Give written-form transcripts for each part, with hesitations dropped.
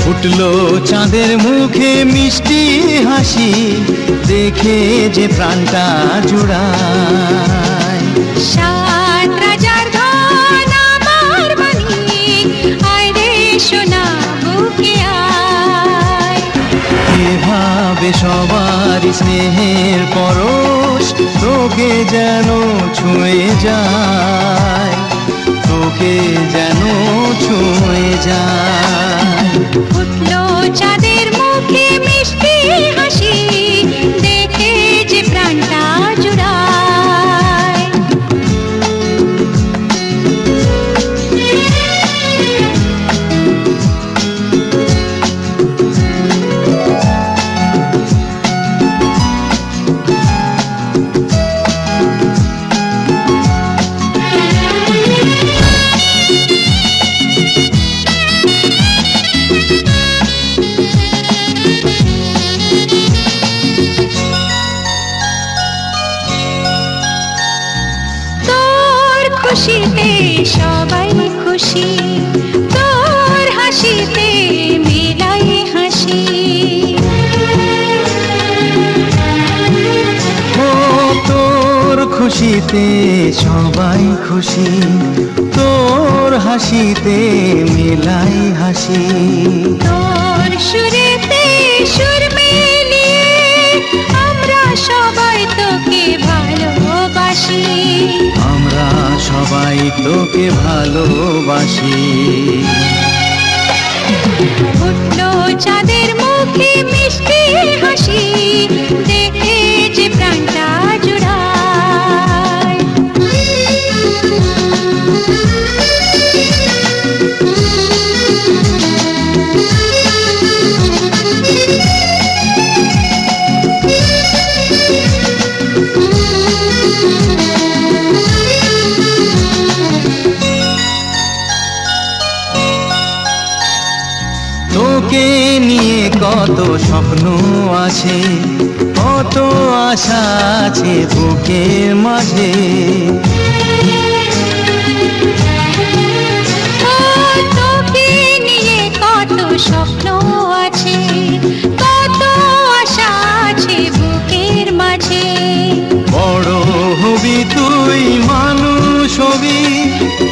ফুটলো চাঁদের মুখে মিষ্টি হাসি, দেখে যে প্রাণটা জুড়ায়। সাত রাজার ধন আমার মানিক, আয় রে সোনা বুকে আয়। এভাবে সবার স্নেহের পরশ তোকে যেন ছুঁয়ে যায়, তোকে যেন ছুঁয়ে যায়। ফুটলো চাঁদের মুখে মিষ্টি হাসি, দেখে যে প্রাণটা জুড়ায়। খুশিতে সবাই খুশি, তোর হাসিতে মেলাই হাসি। ও তোর খুশিতে সবাই খুশি, তোর হাসিতে মেলাই হাসি। তোর সুরেতে সুর মিলিয়ে আমরা সবাই তোকে ভালোবাসি, আমরা সবাই তোকে ভালোবাসি। ফুটলো চাঁদের মুখে মিষ্টি হাসি, দেখে যে প্রাণটা জুড়ায়। তোকে নিয়ে কত স্বপ্ন আছে, কত আশা আছে বুকের মাঝে। তোকে নিয়ে কত স্বপ্ন আছে, কত আশা আছে বুকের মাঝে। বড় হবি তুই, মানুষ হবি,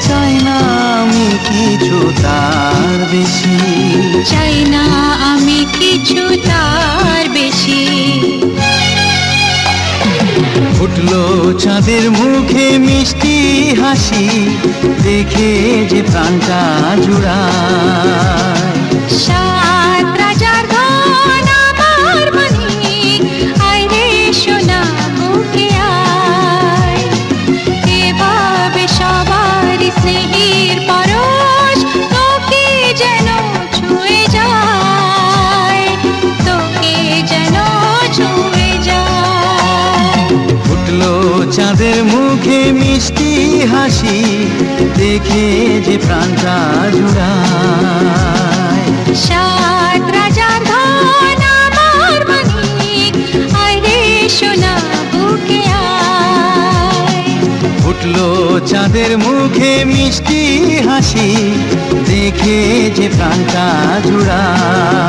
চাই না আমি কিছু তার বেশি, চাই না আমি কিছু তার বেশি। ফুটলো চাঁদের মুখে মিষ্টি হাসি, দেখে যে প্রাণটা জুড়ায়। সাত রাজার ধন আমার মানিক, আয় রে সোনা বুকে আয়। এভাবে সবার স্নেহের পরশ তোকে যেন ছুঁয়ে যায়, তোকে যেন ছুঁয়ে যায়। ফুটলো চাঁদের মুখে মিষ্টি হাসি, দেখে যে প্রাণটা জুড়ায়। সাত রাজার ধন আমার মানিক, আয় রে সোনা বুকে আয়। ফুটলো চাঁদের মুখে মিষ্টি হাসি, দেখে যে প্রাণটা জুড়ায়।